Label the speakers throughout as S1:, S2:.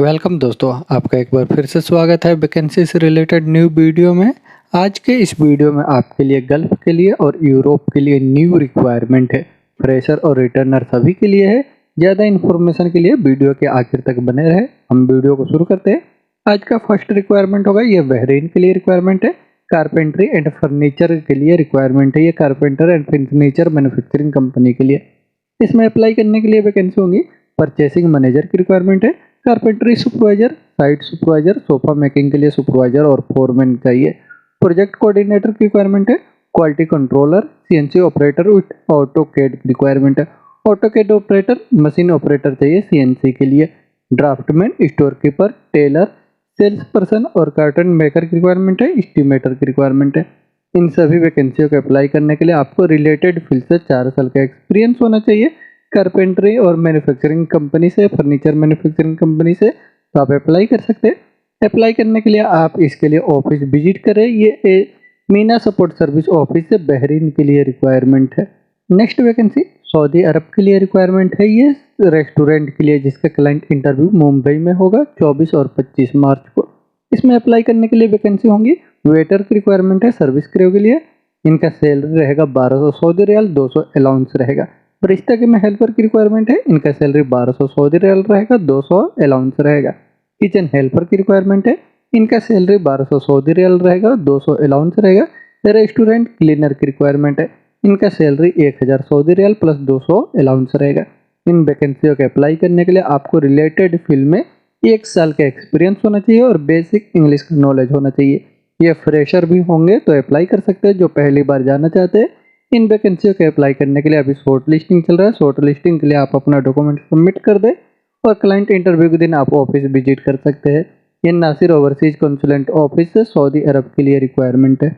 S1: Welcome दोस्तों, आपका एक बार फिर से स्वागत है वैकेंसी से रिलेटेड न्यू वीडियो में। आज के इस वीडियो में आपके लिए गल्फ के लिए और यूरोप के लिए न्यू रिक्वायरमेंट है। फ्रेशर और रिटर्नर सभी के लिए है। ज़्यादा इन्फॉर्मेशन के लिए वीडियो के आखिर तक बने रहे। हम वीडियो को शुरू करते हैं। आज का फर्स्ट रिक्वायरमेंट होगा, ये बहरीन के लिए रिक्वायरमेंट है। कारपेंट्री एंड फर्नीचर के लिए रिक्वायरमेंट है। ये carpenter and furniture manufacturing company के लिए। इसमें अप्लाई करने के लिए वैकेंसी होंगी। परचेसिंग मैनेजर की रिक्वायरमेंट है। Carpentry supervisor, site supervisor, sofa making के लिए सुपरवाइजर और फोरमैन चाहिए। प्रोजेक्ट कोऑर्डिनेटर की रिक्वायरमेंट है। Quality controller, CNC operator with AutoCAD की रिक्वायरमेंट है। ऑटोकैड ऑपरेटर, मशीन ऑपरेटर चाहिए सीएनसी के लिए। Draftsman, store keeper, tailor, sales person और कार्टन मेकर की रिक्वायरमेंट है। एस्टिमेटर की रिक्वायरमेंट है। इन सभी वैकेंसियों को अप्लाई करने के लिए आपको रिलेटेड फील्ड से 4 साल का एक्सपीरियंस होना चाहिए। कारपेंटरी और मैन्युफैक्चरिंग कंपनी से, फर्नीचर मैन्युफैक्चरिंग कंपनी से तो आप अप्लाई कर सकते हैं। अप्लाई करने के लिए आप इसके लिए ऑफिस विजिट करें। ये मीना सपोर्ट सर्विस ऑफिस से बहरीन के लिए रिक्वायरमेंट है। नेक्स्ट वैकेंसी सऊदी अरब के लिए रिक्वायरमेंट है। ये रेस्टोरेंट के लिए, जिसका क्लाइंट इंटरव्यू मुंबई में होगा 24 और 25 मार्च को। इसमें अप्लाई करने के लिए वैकेंसी होंगी। वेटर की रिक्वायरमेंट है सर्विस क्रू के लिए। इनका सैलरी रहेगा 1200 सऊदी रियाल, 200 अलाउंस रहेगा। बरिस्ता के में हेल्पर की रिक्वायरमेंट है। इनका सैलरी 1200 सऊदी रियाल रहेगा, 200 अलाउंस रहेगा। किचन हेल्पर की रिक्वायरमेंट है। इनका सैलरी 1200 सऊदी रियाल रहेगा, 200 अलाउंस रहेगा। रेस्टोरेंट क्लीनर की रिक्वायरमेंट है। इनका salary 1000 Saudi riyal plus 200 allowance रहेगा। इन वैकेंसियों के अप्लाई करने के लिए आपको रिलेटेड फील्ड में 1 साल का एक्सपीरियंस होना चाहिए और बेसिक इंग्लिश का नॉलेज होना चाहिए। ये फ्रेशर भी होंगे तो अप्लाई कर सकते हैं, जो पहली बार जाना चाहते हैं। इन वैकेंसियों के अप्लाई करने के लिए अभी शॉर्ट लिस्टिंग चल रहा है। शॉर्ट लिस्टिंग के लिए आप अपना डॉक्यूमेंट सबमिट कर दें और क्लाइंट इंटरव्यू के दिन आप ऑफिस विजिट कर सकते हैं। ये नासिर ओवरसीज कंसुलेंट ऑफिस से सऊदी अरब के लिए रिक्वायरमेंट है।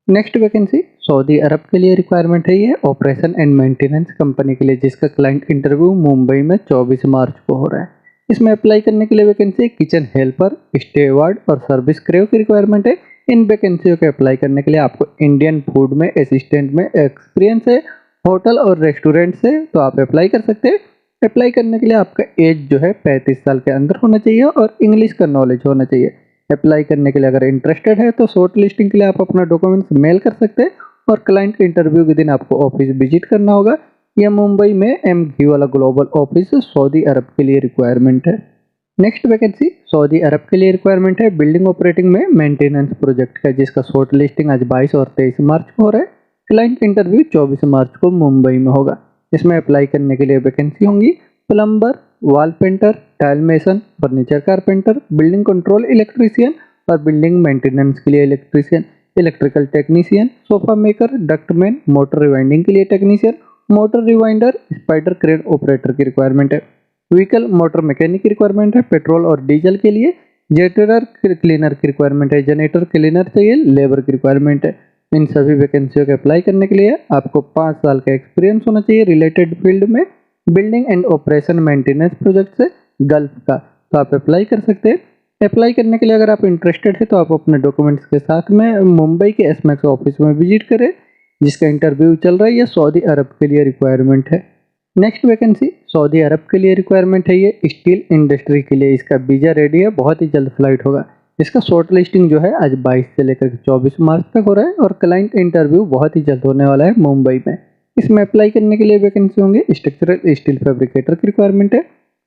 S1: नेक्स्ट वैकेंसी सऊदी अरब के लिए रिक्वायरमेंट है। ये ऑपरेशन एंड मेंटेनेंस कंपनी के लिए, जिसका क्लाइंट इंटरव्यू मुंबई में 24 मार्च को हो रहा है। इसमें अप्लाई करने के लिए वैकेंसी किचन हेल्पर, स्टेवार्ड और सर्विस क्रू की रिक्वायरमेंट है। इन वैकेंसियों के अप्लाई करने के लिए आपको इंडियन फूड में असिस्टेंट में एक्सपीरियंस है, होटल और रेस्टोरेंट से तो आप अप्लाई कर सकते हैं। अप्लाई करने के लिए आपका एज जो है 35 साल के अंदर होना चाहिए और इंग्लिश का नॉलेज होना चाहिए। अप्लाई करने के लिए अगर इंटरेस्टेड है तो शॉर्ट लिस्टिंग के लिए आप अपना डॉक्यूमेंट्स मेल कर सकते हैं और क्लाइंट इंटरव्यू के दिन आपको ऑफिस विजिट करना होगा। यह मुंबई में एमघी वाला ग्लोबल ऑफिस सऊदी अरब के लिए रिक्वायरमेंट है। नेक्स्ट वैकेंसी सऊदी अरब के लिए रिक्वायरमेंट है। बिल्डिंग ऑपरेटिंग में मेंटेनेंस प्रोजेक्ट का, जिसका शॉर्ट लिस्टिंग आज 22 और 23 मार्च को हो रहा है। क्लाइंट इंटरव्यू 24 मार्च को मुंबई में होगा। इसमें अप्लाई करने के लिए वैकेंसी होंगी plumber, wall painter, tile mason, furniture carpenter, building control electrician और बिल्डिंग मेंटेनेंस के लिए electrician, electrical technician, sofa maker, ductman, motor rewinding के लिए technician, motor rewinder, spider crane operator की रिक्वायरमेंट है। व्हीकल मोटर मैकेनिक की requirement है। Petrol और डीजल के लिए जनरेटर क्लीनर की रिक्वायरमेंट है। जनरेटर क्लीनर चाहिए, लेबर की रिक्वायरमेंट है। इन सभी वैकेंसियों के अप्लाई करने के लिए आपको 5 साल का एक्सपीरियंस होना चाहिए रिलेटेड फील्ड में, building and operation maintenance project से गल्फ का, तो आप अप्लाई कर सकते हैं। अप्लाई करने के लिए अगर आप इंटरेस्टेड है तो आप अपने डॉक्यूमेंट्स के साथ में मुंबई के एसमैक्स ऑफिस में विजिट करें, जिसका इंटरव्यू चल रहा है। यह सऊदी अरब के लिए रिक्वायरमेंट है। नेक्स्ट वैकेंसी सऊदी अरब के लिए रिक्वायरमेंट है। ये स्टील इंडस्ट्री के लिए, इसका वीजा रेडी है, बहुत ही जल्द फ्लाइट होगा। इसका शॉर्ट लिस्टिंग जो है आज 22 से लेकर 24 मार्च तक हो रहा है और क्लाइंट इंटरव्यू बहुत ही जल्द होने वाला है मुंबई में। इसमें अप्लाई करने के लिए वैकेंसी होंगे स्ट्रक्चरल स्टील फैब्रिकेटर की रिक्वायरमेंट है।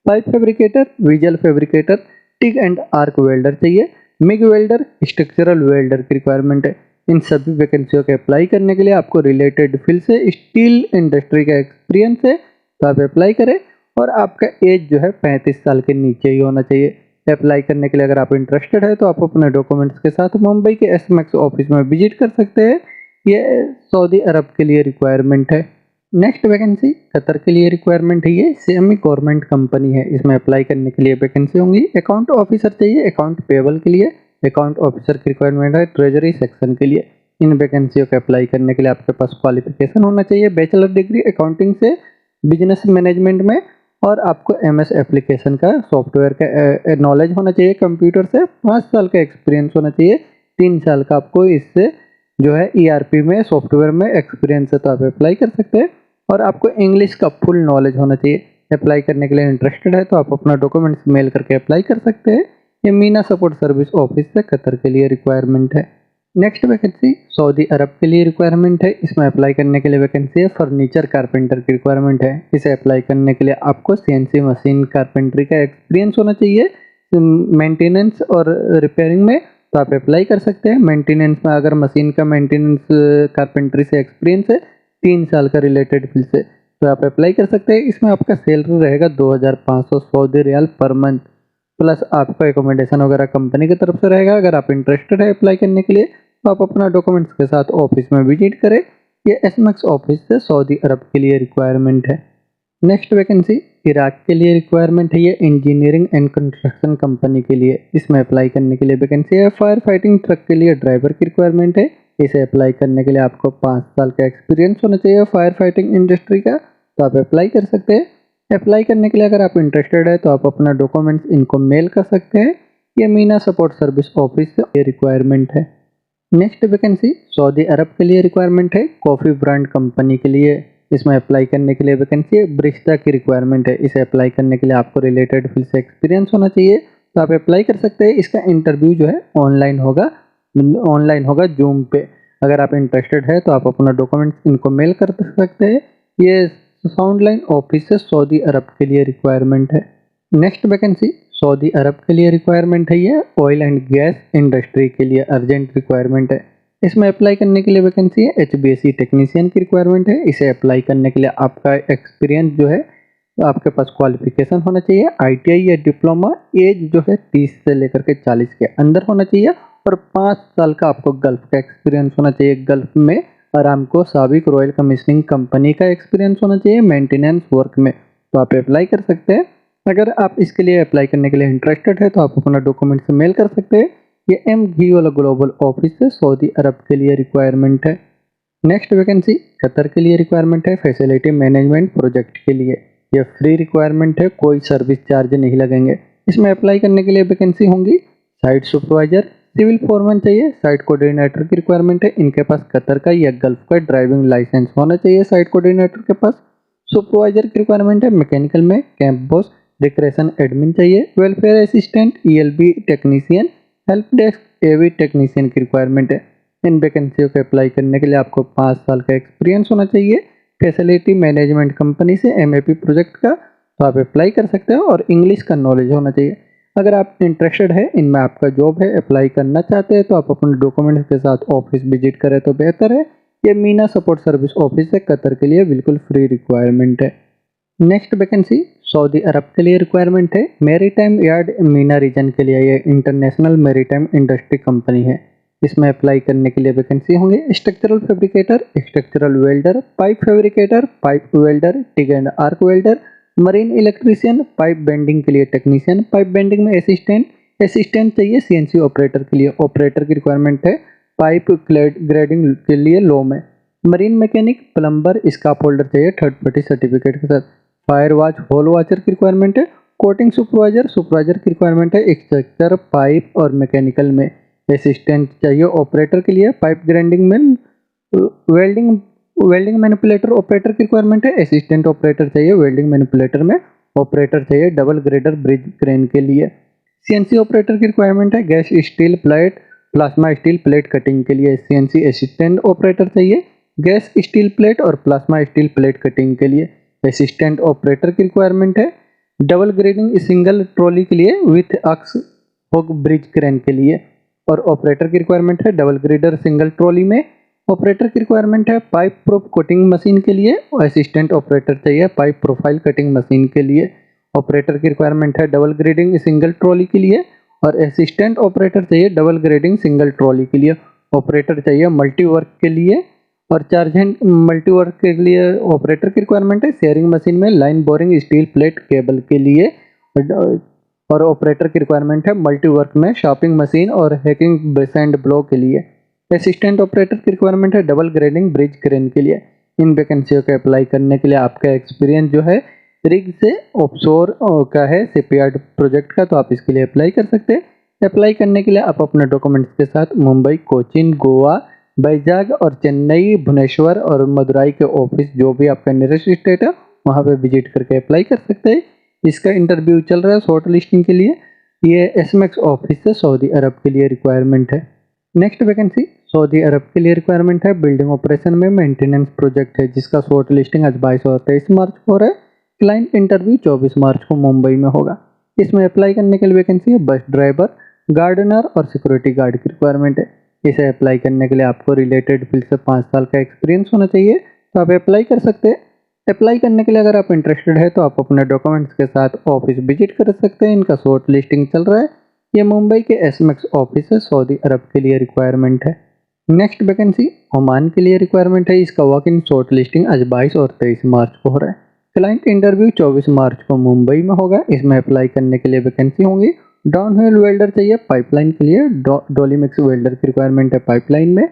S1: Pipe fabricator, vigil fabricator, TIG and arc welder चाहिए। मिग वेल्डर, स्ट्रक्चरल वेल्डर की रिक्वायरमेंट है। इन सभी वैकेंसियों के अप्लाई करने के लिए आपको रिलेटेड फील्ड से स्टील इंडस्ट्री का एक्सपीरियंस है तो आप अप्लाई करें और आपका एज जो है 35 साल के नीचे ही होना चाहिए। अप्लाई करने के लिए अगर आप इंटरेस्टेड है तो आप अपने डॉक्यूमेंट्स के साथ मुंबई के एसमैक्स ऑफिस में विजिट कर सकते हैं। ये सऊदी अरब के लिए रिक्वायरमेंट है। नेक्स्ट वैकेंसी कतर के लिए रिक्वायरमेंट है। ये सेमी गवर्नमेंट कंपनी है। इसमें अप्लाई करने के लिए वैकेंसी होंगी अकाउंट ऑफिसर चाहिए, अकाउंट पेबल के लिए, अकाउंट ऑफिसर की रिक्वायरमेंट है ट्रेजरी सेक्शन के लिए। इन वैकेंसियों के अप्लाई करने के लिए आपके पास क्वालिफिकेशन होना चाहिए बैचलर डिग्री अकाउंटिंग से बिजनेस मैनेजमेंट में और आपको एमएस एप्लीकेशन का सॉफ्टवेयर का नॉलेज होना चाहिए। कंप्यूटर से 5 साल का एक्सपीरियंस होना चाहिए। 3 साल का आपको इससे जो है ईआरपी में सॉफ्टवेयर में एक्सपीरियंस है तो आप अप्लाई कर सकते हैं और आपको इंग्लिश का फुल नॉलेज होना चाहिए। अप्लाई करने के लिए इंटरेस्टेड है तो आप अपना डॉक्यूमेंट्स मेल करके अप्लाई कर सकते हैं। ये मीना सपोर्ट सर्विस ऑफिस से कतर के लिए रिक्वायरमेंट है। नेक्स्ट वैकेंसी सऊदी अरब के लिए रिक्वायरमेंट है। इसमें अप्लाई करने के लिए वैकेंसी है फर्नीचर कारपेंटर की रिक्वायरमेंट है। इसे अप्लाई करने के लिए आपको सीएनसी मशीन कारपेंटरी का एक्सपीरियंस होना चाहिए मेंटेनेंस और रिपेयरिंग में, तो आप अप्लाई कर सकते हैं। मेंटेनेंस में अगर मशीन का मेंटेनेंस कारपेंटरी से एक्सपीरियंस है 3 साल का रिलेटेड फील्ड से, तो आप अप्लाई कर सकते हैं। इसमें आपका सैलरी रहेगा 2500 सऊदी रियाल पर मंथ, प्लस आपका एकोमोडेशन वगैरह कंपनी की तरफ से रहेगा। अगर आप इंटरेस्टेड है अप्लाई करने के लिए तो आप अपना डॉक्यूमेंट्स के साथ ऑफिस में विजिट करें। ये एसमेक्स ऑफिस से सऊदी अरब के लिए रिक्वायरमेंट है। नेक्स्ट वैकेंसी इराक के लिए रिक्वायरमेंट है। ये इंजीनियरिंग एंड कंस्ट्रक्शन कंपनी के लिए, इसमें अप्लाई करने के लिए वैकेंसी है। फायर फाइटिंग ट्रक के लिए ड्राइवर की रिक्वायरमेंट है। इसे अप्लाई करने के लिए आपको 5 साल का एक्सपीरियंस होना चाहिए फायर फाइटिंग इंडस्ट्री का, तो आप अप्लाई कर सकते हैं। अप्लाई करने के लिए अगर आप इंटरेस्टेड है तो आप अपना डॉक्यूमेंट्स इनको मेल कर सकते हैं। ये मीना सपोर्ट सर्विस ऑफिस से रिक्वायरमेंट है। नेक्स्ट वैकेंसी सऊदी अरब के लिए रिक्वायरमेंट है कॉफ़ी ब्रांड कंपनी के लिए। इसमें अप्लाई करने के लिए वैकेंसी है ब्रिस्ता की रिक्वायरमेंट है। इसे अप्लाई करने के लिए आपको रिलेटेड फील्ड से एक्सपीरियंस होना चाहिए, तो आप अप्लाई कर सकते हैं। इसका इंटरव्यू जो है ऑनलाइन होगा जूम पे। अगर आप इंटरेस्टेड है तो आप अपना डॉक्यूमेंट्स इनको मेल कर सकते हैं। ये साउंड लाइन ऑफिस से सऊदी अरब के लिए रिक्वायरमेंट है। नेक्स्ट वैकेंसी सऊदी अरब के लिए रिक्वायरमेंट है। ये ऑयल एंड गैस इंडस्ट्री के लिए अर्जेंट रिक्वायरमेंट है। इसमें अप्लाई करने के लिए वैकेंसी है HVAC टेक्नीशियन की रिक्वायरमेंट है। इसे अप्लाई करने के लिए आपका एक्सपीरियंस जो है, आपके पास क्वालिफिकेशन होना चाहिए ITI या डिप्लोमा, एज जो है 30 से लेकर के 40 के अंदर होना चाहिए और 5 साल का आपको गल्फ का एक्सपीरियंस होना चाहिए। गल्फ में अरामको साबिक रॉयल कमीशनिंग कंपनी का एक्सपीरियंस होना चाहिए मेंटेनेंस वर्क में, तो आप अप्लाई कर सकते हैं। अगर आप इसके लिए अप्लाई करने के लिए इंटरेस्टेड है तो आप अपना डॉक्यूमेंट से मेल कर सकते हैं। ये MG वाला ग्लोबल ऑफिस से सऊदी अरब के लिए रिक्वायरमेंट है। नेक्स्ट वैकेंसी कतर के लिए रिक्वायरमेंट है फैसिलिटी मैनेजमेंट प्रोजेक्ट के लिए। ये फ्री रिक्वायरमेंट है, कोई सर्विस चार्ज नहीं लगेंगे। इसमें अप्लाई करने के लिए वैकेंसी होंगी साइट सुपरवाइजर, सिविल फोरमैन चाहिए, साइट कोऑर्डिनेटर की रिक्वायरमेंट है। इनके पास कतर का या गल्फ का ड्राइविंग लाइसेंस होना चाहिए साइट कोऑर्डिनेटर के पास। सुपरवाइजर की रिक्वायरमेंट है मैकेनिकल में कैंप बॉस, रिक्रेशन एडमिन चाहिए, welfare assistant, ELB technician, help desk AV technician की रिक्वायरमेंट है। इन वैकेंसियों को अप्लाई करने के लिए आपको 5 साल का एक्सपीरियंस होना चाहिए फैसिलिटी मैनेजमेंट कंपनी से MAP प्रोजेक्ट का, तो आप अप्लाई कर सकते हो और इंग्लिश का नॉलेज होना चाहिए। अगर आप इंटरेस्टेड है इनमें, आपका जॉब है, अप्लाई करना चाहते हैं तो आप अपने डॉक्यूमेंट्स के साथ ऑफिस विजिट करें तो बेहतर है। ये मीना सपोर्ट सर्विस ऑफिस है कतर के लिए, बिल्कुल फ्री रिक्वायरमेंट है। नेक्स्ट वैकेंसी सऊदी अरब के लिए रिक्वायरमेंट है मैरीटाइम यार्ड मीना रीजन के लिए। ये इंटरनेशनल मैरीटाइम इंडस्ट्री कंपनी है। इसमें अप्लाई करने के लिए वैकेंसी होंगे structural fabricator, structural welder, pipe fabricator, pipe welder, TIG and arc welder, marine electrician, pipe bending के लिए टेक्नीशियन, पाइप बेंडिंग में असिस्टेंट चाहिए। CNC ऑपरेटर के लिए ऑपरेटर की रिक्वायरमेंट है। पाइप ग्रेडिंग के लिए लो में, marine mechanic, plumber, scarf holder चाहिए 3rd पार्टी सर्टिफिकेट के साथ। फायर वॉच होल वॉचर की रिक्वायरमेंट है। कोटिंग सुपरवाइजर की रिक्वायरमेंट है। स्ट्रक्चर पाइप और मैकेनिकल में असिस्टेंट चाहिए ऑपरेटर के लिए। पाइप ग्राइंडिंग में वेल्डिंग मैनिपुलेटर ऑपरेटर की रिक्वायरमेंट है। असिस्टेंट ऑपरेटर चाहिए वेल्डिंग मैनिपुलेटर में। ऑपरेटर चाहिए डबल ग्रेडर ब्रिज क्रेन के लिए। CNC ऑपरेटर की रिक्वायरमेंट है। Gas steel plate, plasma steel plate cutting के लिए CNC असिस्टेंट ऑपरेटर चाहिए। गैस स्टील प्लेट और प्लाज्मा स्टील प्लेट कटिंग के लिए असिस्टेंट ऑपरेटर की रिक्वायरमेंट है। डबल ग्रेडिंग सिंगल ट्रॉली के लिए with aux hook bridge crane के लिए, और ऑपरेटर की रिक्वायरमेंट है डबल ग्रेडर सिंगल ट्रॉली में। ऑपरेटर की रिक्वायरमेंट है पाइप प्रूफ कटिंग मशीन के लिए। असिस्टेंट ऑपरेटर चाहिए पाइप प्रोफाइल कटिंग मशीन के लिए। ऑपरेटर की रिक्वायरमेंट है डबल ग्रेडिंग सिंगल ट्रॉली के लिए, और असिस्टेंट ऑपरेटर चाहिए डबल ग्रेडिंग सिंगल ट्रॉली के लिए। ऑपरेटर चाहिए मल्टी वर्क के लिए, और चार्जेंट मल्टी वर्क के लिए ऑपरेटर की रिक्वायरमेंट है। शेयरिंग मशीन में line boring steel plate cable के लिए, और ऑपरेटर की रिक्वायरमेंट है मल्टी वर्क में शॉपिंग मशीन और हैकिंग बेसेंट ब्लो के लिए। असिस्टेंट ऑपरेटर की रिक्वायरमेंट है डबल ग्रेडिंग ब्रिज क्रेन के लिए। इन वैकेंसियों को अप्लाई करने के लिए आपका एक्सपीरियंस जो है रिग से ऑफशोर का है, शिपयार्ड प्रोजेक्ट का, तो आप इसके लिए अप्लाई कर सकते हैं। अप्लाई करने के लिए आप अपने डॉक्यूमेंट्स के साथ मुंबई, कोचीन, गोवा, बैजाग और चेन्नई, भुवनेश्वर और मदुराई के ऑफिस जो भी आपका नियरेस्ट स्टेट है वहाँ पे विजिट करके अप्लाई कर सकते हैं। इसका इंटरव्यू चल रहा है शॉर्ट लिस्टिंग के लिए। ये एसएमएक्स ऑफिस से सऊदी अरब के लिए रिक्वायरमेंट है। नेक्स्ट वैकेंसी सऊदी अरब के लिए रिक्वायरमेंट है। बिल्डिंग ऑपरेशन में मेंटेनेंस प्रोजेक्ट है, जिसका शॉर्ट लिस्टिंग आज 22 और 23 मार्च को हो रहा है। क्लाइंट इंटरव्यू 24 मार्च को मुंबई में होगा। इसमें अप्लाई करने के लिए वैकेंसी है बस ड्राइवर, गार्डनर और सिक्योरिटी गार्ड की रिक्वायरमेंट है। इसे अप्लाई करने के लिए आपको रिलेटेड फील्ड से 5 साल का एक्सपीरियंस होना चाहिए, तो आप अप्लाई कर सकते हैं। अप्लाई करने के लिए अगर आप इंटरेस्टेड है तो आप अपने डॉक्यूमेंट्स के साथ ऑफिस विजिट कर सकते हैं। इनका शॉर्ट लिस्टिंग चल रहा है। ये मुंबई के एसएमएक्स ऑफिस है, सऊदी अरब के लिए रिक्वायरमेंट है। नेक्स्ट वैकेंसी ओमान के लिए रिक्वायरमेंट है। इसका वॉक इन शॉर्ट लिस्टिंग आज 22 और 23 मार्च को हो रहा है। क्लाइंट इंटरव्यू 24 मार्च को मुंबई में होगा। इसमें अप्लाई करने के लिए वैकेंसी होंगी। डाउनहिल वेल्डर चाहिए पाइपलाइन के लिए, डोलीमिक्स वेल्डर की रिक्वायरमेंट है पाइपलाइन में।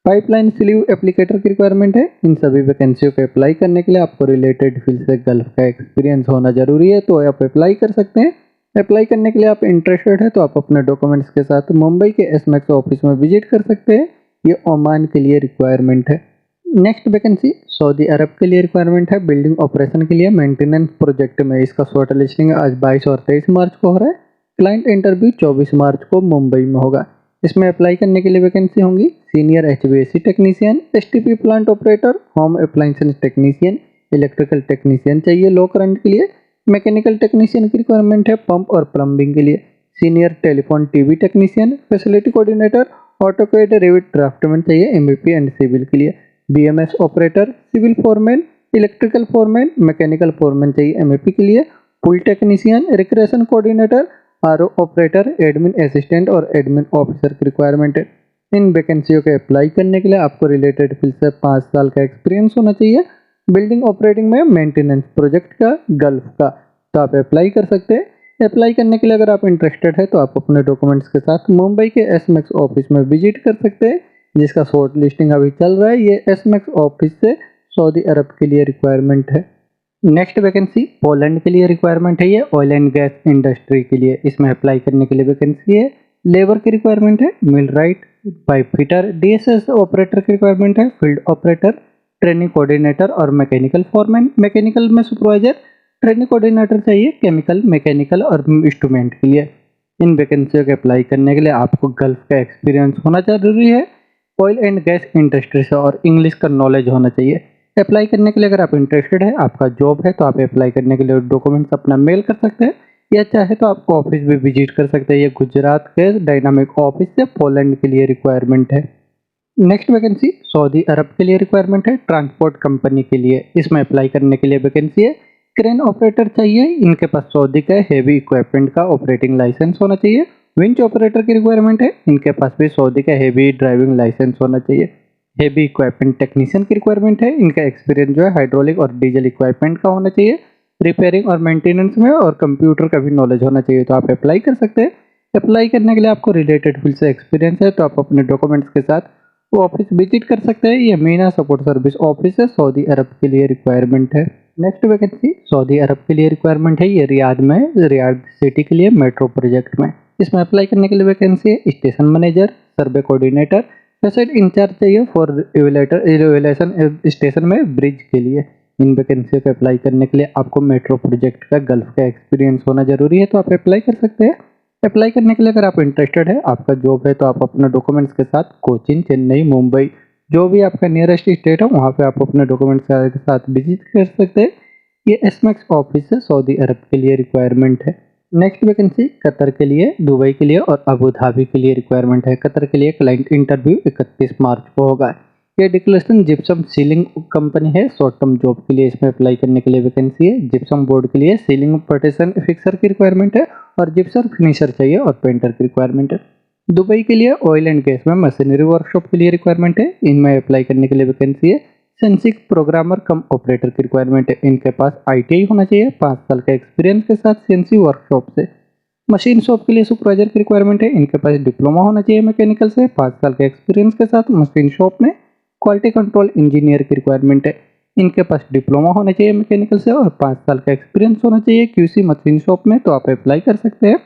S1: पाइपलाइन स्लीव एप्लीकेटर की रिक्वायरमेंट है। इन सभी वैकेंसियों को अप्लाई करने के लिए आपको रिलेटेड फील्ड से गल्फ का एक्सपीरियंस होना जरूरी है, तो आप अप्लाई कर सकते हैं। अप्लाई करने के लिए आप इंटरेस्टेड है तो आप अपने डॉक्यूमेंट्स के साथ मुंबई के एसएमएक्स ऑफिस में विजिट कर सकते हैं। ये ओमान के लिए रिक्वायरमेंट है। नेक्स्ट वैकेंसी सऊदी अरब के लिए रिक्वायरमेंट है। बिल्डिंग ऑपरेशन के लिए मेंटेनेंस प्रोजेक्ट में इसका शॉर्ट लिस्टिंग आज 22 और 23 मार्च को हो रहा है। क्लाइंट इंटरव्यू 24 मार्च को मुंबई में होगा। इसमें अप्लाई करने के लिए वैकेंसी होंगी senior HVAC technician, STP plant operator, home appliances technician, electrical technician चाहिए लो करंट के लिए, मैकेनिकल टेक्नीशियन की रिक्वायरमेंट है पंप और प्लम्बिंग के लिए, senior telephone TV technician, facility coordinator, AutoCAD Revit draftman चाहिए एमईपी एंड सिविल के लिए, BMS operator, civil foreman, electrical foreman, mechanical foreman चाहिए एमईपी के लिए, pool technician, recreation coordinator, RO operator, admin assistant और एडमिन ऑफिसर की requirement है। इन वैकेंसियों के अप्लाई करने के लिए आपको रिलेटेड फील्ड से 5 साल का एक्सपीरियंस होना चाहिए। बिल्डिंग ऑपरेटिंग में मेंटेनेंस प्रोजेक्ट का, गल्फ का, तो आप अप्लाई कर सकते हैं। अप्लाई करने के लिए अगर आप इंटरेस्टेड है तो आप अपने डॉक्यूमेंट्स के साथ मुंबई के एसएमएक्स ऑफिस में विजिट कर सकते हैं, जिसका शॉर्ट लिस्टिंग अभी चल रहा है। ये एसएमएक्स ऑफिस से सऊदी अरब के लिए रिक्वायरमेंट है। नेक्स्ट वैकेंसी पोलैंड के लिए रिक्वायरमेंट है। ये ऑयल एंड गैस इंडस्ट्री के लिए इसमें अप्लाई करने के लिए वैकेंसी है। लेबर की रिक्वायरमेंट है, millwright, pipe fitter, DSS operator की रिक्वायरमेंट है, फील्ड ऑपरेटर, ट्रेनिंग कोऑर्डिनेटर और मैकेनिकल फॉरमैन। मैकेनिकल में सुपरवाइजर, ट्रेनिंग कोऑर्डिनेटर चाहिए केमिकल, मैकेनिकल और इंस्ट्रूमेंट के लिए। इन वैकेंसियों के अप्लाई करने के लिए आपको गल्फ का एक्सपीरियंस होना जरूरी है, ऑयल एंड गैस इंडस्ट्री से, और इंग्लिश का नॉलेज होना चाहिए। अप्लाई करने के लिए अगर आप इंटरेस्टेड है, आपका जॉब है, तो आप अप्लाई करने के लिए डॉक्यूमेंट्स अपना मेल कर सकते हैं, या चाहे तो आपको ऑफिस भी विजिट कर सकते हैं। ये गुजरात के डायनामिक ऑफिस से पोलैंड के लिए रिक्वायरमेंट है। नेक्स्ट वैकेंसी सऊदी अरब के लिए रिक्वायरमेंट है, ट्रांसपोर्ट कंपनी के लिए। इसमें अप्लाई करने के लिए वैकेंसी है। क्रेन ऑपरेटर चाहिए, इनके पास सऊदी का हेवी इक्विपमेंट का ऑपरेटिंग लाइसेंस होना चाहिए। विंच ऑपरेटर की रिक्वायरमेंट है, इनके पास भी सऊदी का हेवी ड्राइविंग लाइसेंस होना चाहिए। हेवी इक्विपमेंट टेक्नीशियन की रिक्वायरमेंट है, इनका एक्सपीरियंस जो है हाइड्रोलिक और डीजल इक्विपमेंट का होना चाहिए, रिपेयरिंग और मेंटेनेंस में, और कंप्यूटर का भी नॉलेज होना चाहिए, तो आप अप्लाई कर सकते हैं। अप्लाई करने के लिए आपको रिलेटेड फील्ड से एक्सपीरियंस है, तो आप अपने डॉक्यूमेंट्स के साथ वो ऑफिस विजिट कर सकते हैं। ये मीना सपोर्ट सर्विस ऑफिस है, सऊदी अरब के लिए रिक्वायरमेंट है। नेक्स्ट वैकेंसी सऊदी अरब के लिए रिक्वायरमेंट है। ये रियाद में, रियाद सिटी के लिए मेट्रो प्रोजेक्ट में। इसमें अप्लाई करने के लिए वैकेंसी है स्टेशन मैनेजर, सर्वे कोऑर्डिनेटर, फैसिट इंचार्ज चाहिए फॉर इवेल्युएशन स्टेशन में ब्रिज के लिए। इन वैकेंसियों पे अप्लाई करने के लिए आपको मेट्रो प्रोजेक्ट का गल्फ का एक्सपीरियंस होना जरूरी है, तो आप अप्लाई कर सकते हैं। अप्लाई करने के लिए अगर आप इंटरेस्टेड है, आपका जॉब है, तो आप अपने डॉक्यूमेंट्स के साथ कोचिन, चेन्नई, मुंबई, जो भी आपका नियरेस्ट स्टेट है, वहाँ पे आप अपने डॉक्यूमेंट्स के साथ विजिट कर सकते हैं। ये एसएमएक्स ऑफिस है, सऊदी अरब के लिए रिक्वायरमेंट है। नेक्स्ट वैकेंसी कतर के लिए, दुबई के लिए और अबू धाबी के लिए रिक्वायरमेंट है। कतर के लिए क्लाइंट इंटरव्यू 31 मार्च को होगा। ये डिक्लेरेशन जिप्सम सीलिंग कंपनी है, शॉर्ट टर्म जॉब के लिए इसमें अप्लाई करने के लिए वैकेंसी है। जिप्सम बोर्ड के लिए सीलिंग पार्टीशन फिक्सर की रिक्वायरमेंट है, और जिप्सम फिनिशर चाहिए और पेंटर की रिक्वायरमेंट है। दुबई के लिए ऑयल एंड गैस में मशीनरी वर्कशॉप के लिए रिक्वायरमेंट है। इनमें अप्लाई करने के लिए वैकेंसी है। सेंसिक प्रोग्रामर कम ऑपरेटर की रिक्वायरमेंट है, इनके पास आईटीआई होना चाहिए 5 साल का एक्सपीरियंस के साथ सेंसी वर्कशॉप से। मशीन शॉप के लिए सुपरवाइजर की रिक्वायरमेंट है, इनके पास डिप्लोमा होना चाहिए मैकेनिकल से 5 साल के एक्सपीरियंस के साथ मशीन शॉप में। क्वालिटी कंट्रोल इंजीनियर की रिक्वायरमेंट है, इनके पास डिप्लोमा होना चाहिए मैकेनिकल से और 5 साल का एक्सपीरियंस होना चाहिए क्यूसी मशीन शॉप में, तो आप अप्लाई कर सकते हैं।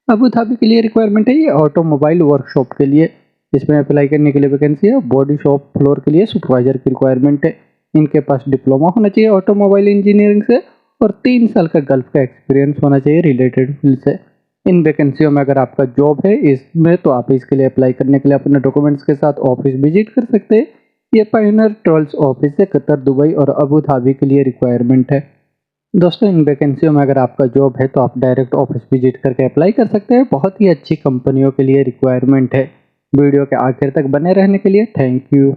S1: अबू धाबी के लिए रिक्वायरमेंट है, ये ऑटोमोबाइल वर्कशॉप के लिए। इसमें अप्लाई करने के लिए वैकेंसी है। बॉडी शॉप फ्लोर के लिए सुपरवाइजर की रिक्वायरमेंट है। इनके पास डिप्लोमा होना चाहिए ऑटोमोबाइल इंजीनियरिंग से और 3 साल का गल्फ का एक्सपीरियंस होना चाहिए रिलेटेड फील्ड से। इन वैकेंसियों में अगर आपका जॉब है इसमें तो आप इसके लिए अप्लाई करने के लिए अपने डॉक्यूमेंट्स के साथ ऑफिस विजिट कर सकते हैं। ये पायोनियर ट्रेवल्स ऑफिस है, कतर, दुबई और अबू धाबी के लिए रिक्वायरमेंट है। दोस्तों इन वैकेंसियों में अगर आपका जॉब है तो आप डायरेक्ट ऑफिस विजिट करके अप्लाई कर सकते हैं। बहुत ही अच्छी कंपनियों के लिए रिक्वायरमेंट है। वीडियो के आखिर तक बने रहने के लिए थैंक यू।